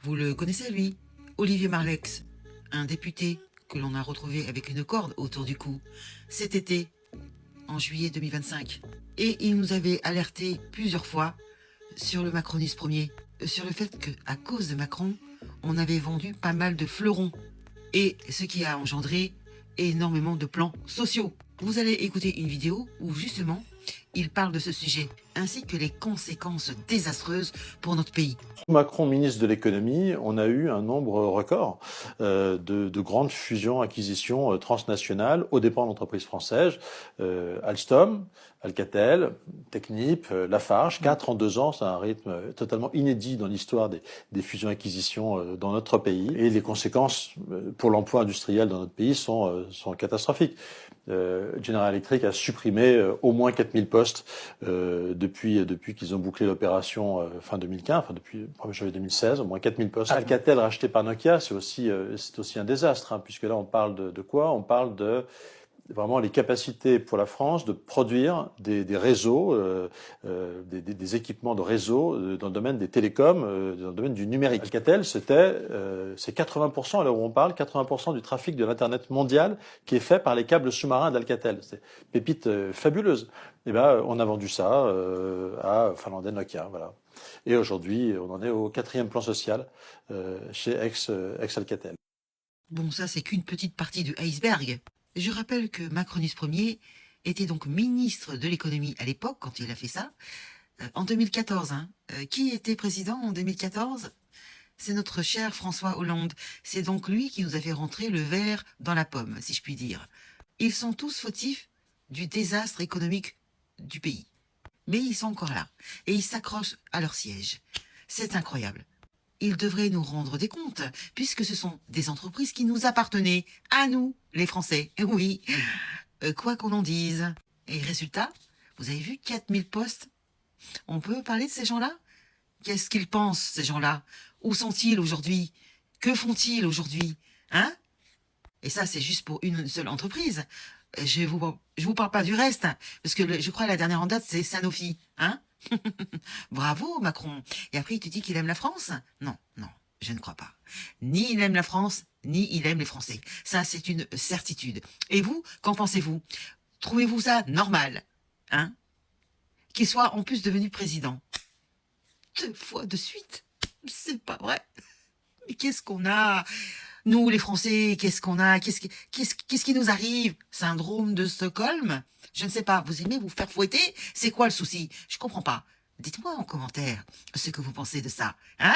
Vous le connaissez, lui? Olivier Marleix, un député que l'on a retrouvé avec une corde autour du cou cet été, en juillet 2025. Et il nous avait alerté plusieurs fois sur le macronisme premier, sur le fait qu'à cause de Macron, on avait vendu pas mal de fleurons, et ce qui a engendré énormément de plans sociaux. Vous allez écouter une vidéo où justement il parle de ce sujet, ainsi que les conséquences désastreuses pour notre pays. Macron, ministre de l'économie, on a eu un nombre record de grandes fusions-acquisitions transnationales aux dépens d'entreprises françaises. Alstom, Alcatel, Technip, Lafarge, 4 en 2 ans, c'est un rythme totalement inédit dans l'histoire des fusions-acquisitions dans notre pays. Et les conséquences pour l'emploi industriel dans notre pays sont catastrophiques. General Electric a supprimé au moins 4000 postes depuis qu'ils ont bouclé l'opération fin 2015, enfin depuis le 1er janvier 2016, au moins 4000 postes. Alcatel racheté par Nokia, c'est aussi un désastre, hein, puisque là on parle de quoi? On parle de vraiment les capacités pour la France de produire des réseaux, des équipements de réseau dans le domaine des télécoms, dans le domaine du numérique. Alcatel, c'est 80%, à l'heure où on parle, 80% du trafic de l'Internet mondial qui est fait par les câbles sous-marins d'Alcatel. C'est pépite fabuleuse. Et ben, on a vendu ça à Finlandais Nokia, voilà. Et aujourd'hui, on en est au 4e plan social chez ex-Alcatel. Bon, ça, c'est qu'une petite partie du iceberg. Je rappelle que Macronis Ier était donc ministre de l'économie à l'époque, quand il a fait ça, en 2014. Qui était président en 2014? C'est notre cher François Hollande. C'est donc lui qui nous a fait rentrer le verre dans la pomme, si je puis dire. Ils sont tous fautifs du désastre économique du pays. Mais ils sont encore là, et ils s'accrochent à leur siège. C'est incroyable. Ils devraient nous rendre des comptes, puisque ce sont des entreprises qui nous appartenaient, à nous, les Français. Oui, quoi qu'on en dise. Et résultat, vous avez vu 4000 postes? On peut parler de ces gens-là? Qu'est-ce qu'ils pensent, ces gens-là? Où sont-ils aujourd'hui? Que font-ils aujourd'hui? Hein? Et ça, c'est juste pour une seule entreprise. Je vous parle pas du reste, parce que je crois que la dernière en date, c'est Sanofi. Hein? Bravo, Macron. Et après, il te dit qu'il aime la France? Non, non, je ne crois pas. Ni il aime la France, ni il aime les Français. Ça, c'est une certitude. Et vous, qu'en pensez-vous? Trouvez-vous ça normal? Hein? Qu'il soit en plus devenu président 2 fois de suite? C'est pas vrai. Mais qu'est-ce qu'on a? Nous, les Français, qu'est-ce qu'on a? Qu'est-ce qui nous arrive? Syndrome de Stockholm? Je ne sais pas. Vous aimez vous faire fouetter? C'est quoi le souci? Je comprends pas. Dites-moi en commentaire ce que vous pensez de ça. Hein?